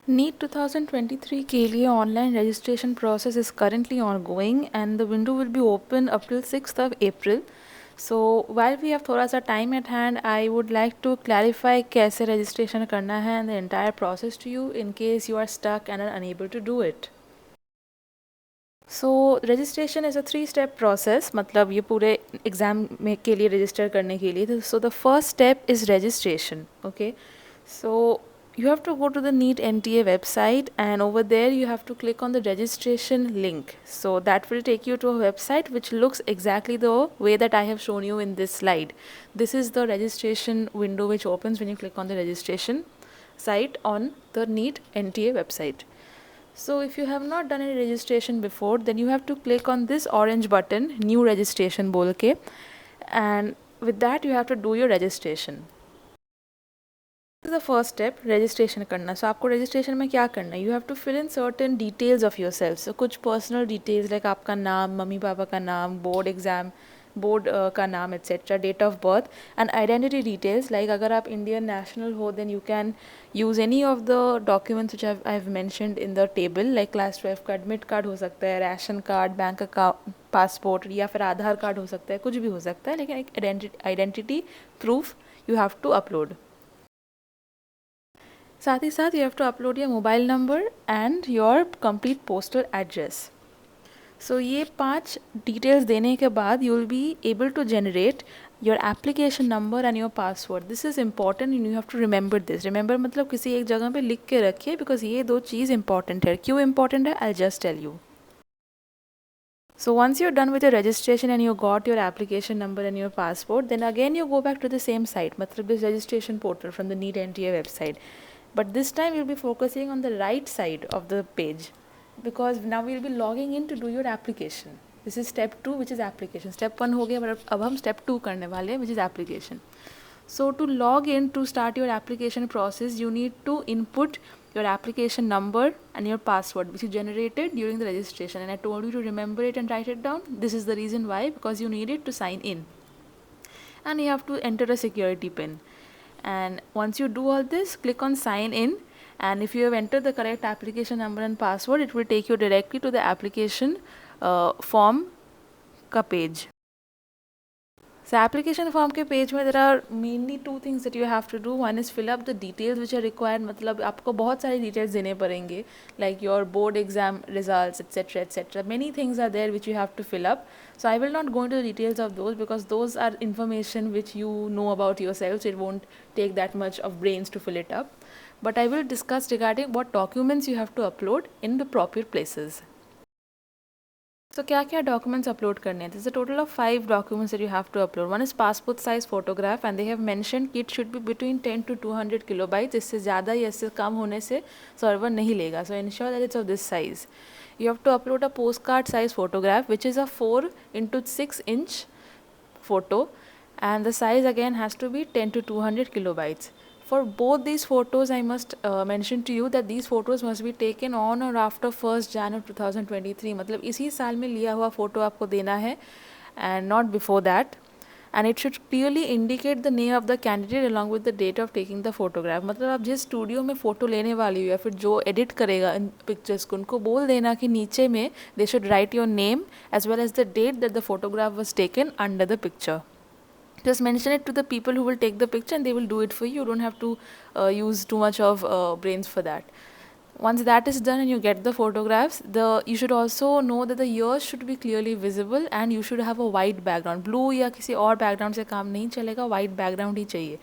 NEET 2023 के लिए online registration process is currently ongoing and the window will be open up till 6th of April. So while we have थोड़ा सा time at hand, I would like to clarify कैसे registration करना है and the entire process to you in case you are stuck and are unable to do it. So registration is a 3-step process. मतलब ये पूरे exam में के लिए register करने के लिए so the first step is registration. Okay, so you have to go to the NEET NTA website and over there you have to click on the registration link. So that will take you to a website which looks exactly the way that I have shown you in this slide. This is the registration window which opens when you click on the registration site on the NEET NTA website. So if you have not done any registration before, then you have to click on this orange button, new registration बोल के, and with that you have to do your registration. This is the first step, registration करना. So आपको registration में क्या करना है? You have to fill in certain details of yourself. So कुछ personal details like आपका नाम, मम्मी पापा का नाम, board exam, board का नाम etc. date of birth and identity details like अगर आप Indian national हो then you can use any of the documents which I have mentioned in the table like class 12 का admit card हो सकता है, ration card, bank account, passport या फिर आधार card हो सकता है, कुछ भी हो सकता है लेकिन एक identity proof you have to upload. साथ ही साथ you have to upload your mobile number and your complete postal address. So ये 5 details देने के बाद you will be able to generate your application number and your password. This is important and you have to remember this. Remember मतलब किसी एक जगह पे लिख के रखिए because ये दो चीज़ important है. क्यों important है? I'll just tell you. So once you're done with your registration and you got your application number and your passport, then again you go back to the same site, मतलब this registration portal from the NEET NTA website. But this time we'll be focusing on the right side of the page because now we'll be logging in to do your application. This is step 2 which is application. Step 1 हो गया but अब हम step 2 करने वाले हैं which is application. So to log in to start your application process you need to input your application number and your password which you generated during the registration and I told you to remember it and write it down. This is the reason why, because you need it to sign in and you have to enter a security pin. And once you do all this, click on sign in and if you have entered the correct application number and password it will take you directly to the application form ka page. So application form के page में there are mainly 2 things that you have to do. One is fill up the details which are required. मतलब आपको बहुत सारी details देने पड़ेंगे like your board exam results etc etc. Many things are there which you have to fill up. So I will not go into the details of those because those are information which you know about yourself. So it won't take that much of brains to fill it up. But I will discuss regarding what documents you have to upload in the proper places. So क्या क्या documents upload करने हैं? There's a total of 5 documents that you have to upload. One is passport size photograph and they have mentioned it should be between 10 to 200 kilobytes. इससे ज़्यादा या इससे कम होने से server नहीं लेगा. So ensure that it's of this size. You have to upload a postcard size photograph which is a 4 into 6 inch photo and the size again has to be 10 to 200 kilobytes. For both these photos, I must mention to you that these photos must be taken on or after 1st January 2023. मतलब इसी साल में लिया हुआ photo आपको देना है and not before that. And it should clearly indicate the name of the candidate along with the date of taking the photograph. मतलब आप जिस स्टूडियो में फ़ोटो लेने वाली हो या फिर जो एडिट करेगा इन पिक्चर्स को उनको बोल देना कि नीचे में they should write your name as well as the date that the photograph was taken under the picture. Just mention it to the people who will take the picture and they will do it for you. You don't have to use too much of brains for that. Once that is done and you get the photographs, you should also know that the ears should be clearly visible and you should have a white background. Blue या किसी और background से काम नहीं चलेगा, white background ही चाहिए.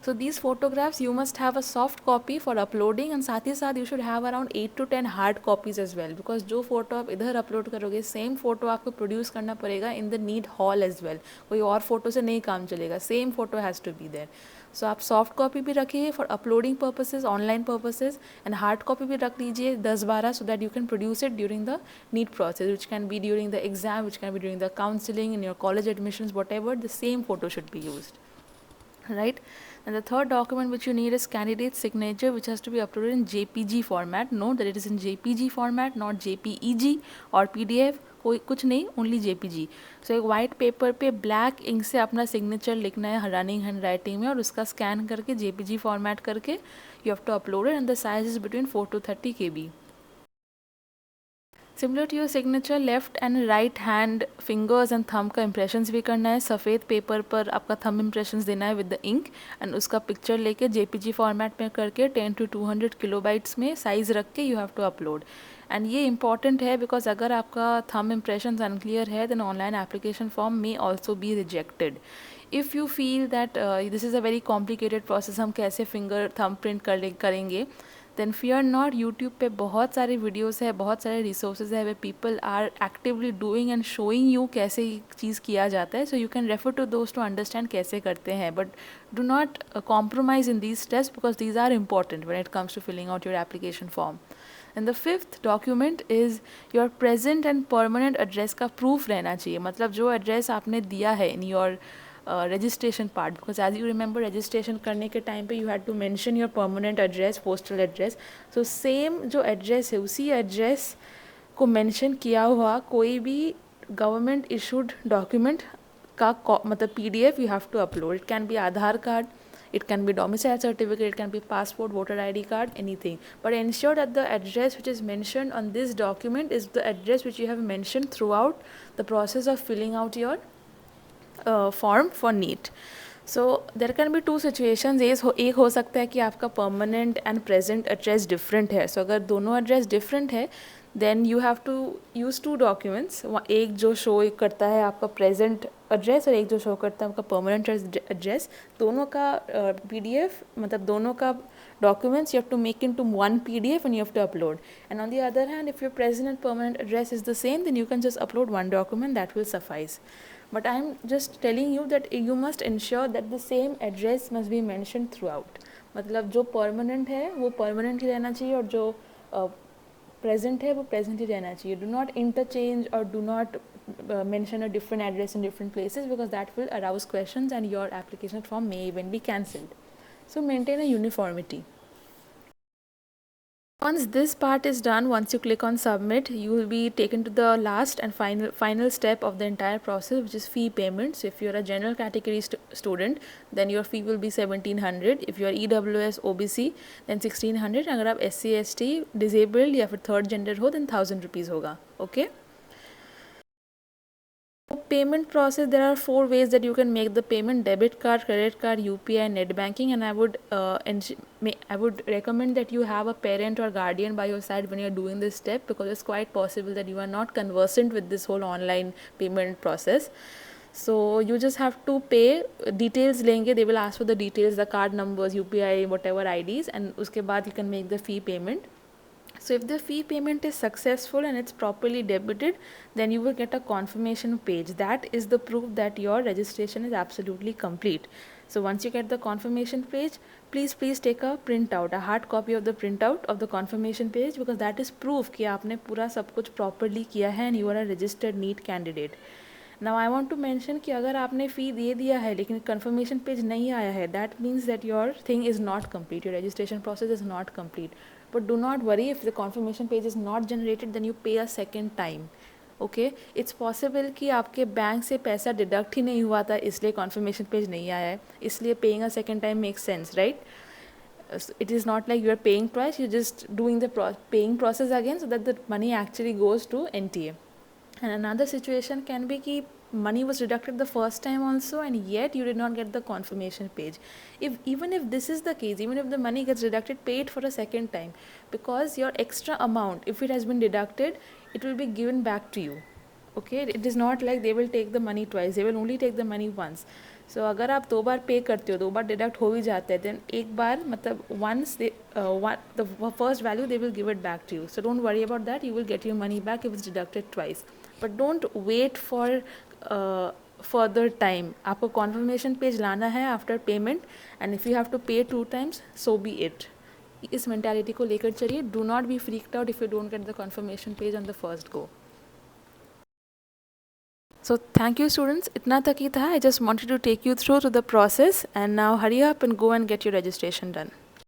So these photographs you must have a soft copy for uploading and साथ ही साथ you should have around 8 to 10 hard copies as well because जो photo आप इधर upload करोगे same photo आपको produce करना पड़ेगा in the NEET hall as well. कोई और photo से नहीं काम चलेगा, same photo has to be there. So आप soft copy भी रखिए for uploading purposes, online purposes and hard copy भी रख लीजिए 10-12 so that you can produce it during the NEET process which can be during the exam, which can be during the counseling, in your college admissions, whatever, the same photo should be used. Right? And the third document which you need is candidate signature, which has to be uploaded in JPG format. Note that it is in JPG format, not JPEG or PDF. कोई कुछ नहीं, only JPG. सो एक white paper पे black ink से अपना signature लिखना है running hand writing में, और उसका स्कैन करके JPG फॉर्मेट करके you have to upload it, and the size is between 4 to 30 KB. Similar to your signature, left and right hand fingers and thumb का इंप्रेशंस भी करना है. सफ़ेद पेपर पर आपका थंब इंप्रेशंस देना है विद द इंक, एंड उसका पिक्चर लेके JPG फॉर्मेट में करके 10 to 200 किलोबाइट्स में साइज़ रख के you have to upload. And ये इंपॉर्टेंट है बिकॉज अगर आपका थंब इंप्रेशंस अनक्लियर है then online application form may also be rejected. If you feel that this is a very complicated process, हम कैसे फिंगर थंब प्रिंट करेंगे, then fear not. YouTube पे बहुत सारे वीडियोस है, बहुत सारे रिसोर्सेज है वे people are actively doing and showing you कैसे चीज़ किया जाता है. So you can refer to दोस्त टू अंडरस्टैंड कैसे करते हैं, but do not compromise in these steps because these are important when it comes to filling out your application form. And the fifth document is your present and permanent address का proof रहना चाहिए. मतलब जो address आपने दिया है in your registration part, because as you remember registration करने के टाइम पे you had to mention your permanent address, postal address. so same जो address है उसी address को mention किया हुआ कोई भी government issued document का मतलब PDF you have to upload. It can be Aadhaar card, it can be domicile certificate, it can be passport, voter ID card, anything. But ensure that the address which is mentioned on this document is the address which you have mentioned throughout the process of filling out your form for NEET. So there can be two situations. एक हो सकता है कि आपका permanent and present address different है. So अगर दोनों address different है then you have to use two documents. एक जो show करता है आपका present address और एक जो show करता है आपका permanent address. दोनों का PDF मतलब दोनों का documents you have to make into one PDF and you have to upload. And on the other hand, if your present and permanent address is the same, then you can just upload one document, that will suffice. But I am just telling you that you must ensure that the same address must be mentioned throughout. मतलब जो permanent है वो permanent ही रहना चाहिए और जो present है वो present ही रहना चाहिए. Do not interchange or do not mention a different address in different places because that will arouse questions and your application form may even be cancelled. So maintain a uniformity. Once this part is done, once you click on submit, you will be taken to the last and final step of the entire process, which is fee payment. So if you're a general category student, then your fee will be 1700. If you're EWS OBC, then 1600. अगर आप SC ST disabled या फिर third gender हो, then 1000 rupees होगा. Okay. Payment process, there are 4 ways that you can make the payment: debit card, credit card, UPI, net banking. And I would recommend that you have a parent or guardian by your side when you're doing this step, because it's quite possible that you are not conversant with this whole online payment process. So you just have to pay. Details लेंगे, they will ask for the details, the card numbers, UPI, whatever IDs, and उसके बाद you can make the fee payment. So if the fee payment is successful and it's properly debited, then you will get a confirmation page. That is the proof that your registration is absolutely complete. So once you get the confirmation page, please take a printout, a hard copy of the printout of the confirmation page, because that is proof कि आपने पूरा सब कुछ properly किया है and you are a registered NEET candidate. Now I want to mention कि अगर आपने fee दे दिया है लेकिन confirmation page नहीं आया है, that means that your thing is not complete, your registration process is not complete. But do not worry, if the confirmation page is not generated, then you pay a second time. Okay, it's possible कि आपके bank से पैसा deduct ही नहीं हुआ था इसलिए confirmation page नहीं आया है, इसलिए paying a second time makes sense, right? It is not like you are paying twice, you're just doing the paying process again so that the money actually goes to NTA. And another situation can be कि money was deducted the first time also and yet you did not get the confirmation page. Even if this is the case, even if the money gets deducted, pay it for a second time, because your extra amount, if it has been deducted, it will be given back to you. Okay, it is not like they will take the money twice, they will only take the money once. So अगर आप 2 बार पे करते हो, 2 बार deduct हो भी जाते हैं, then एक बार मतलब once they the first value they will give it back to you. So don't worry about that, you will get your money back if it's deducted twice. But don't wait for further time. आपको confirmation page लाना है after payment, and if you have to pay 2 times, so be it. इस mentality को लेकर चलिए. Do not be freaked out if you don't get the confirmation page on the first go. So thank you students, itna tak hi tha. I just wanted to take you through to the process, and now hurry up and go and get your registration done.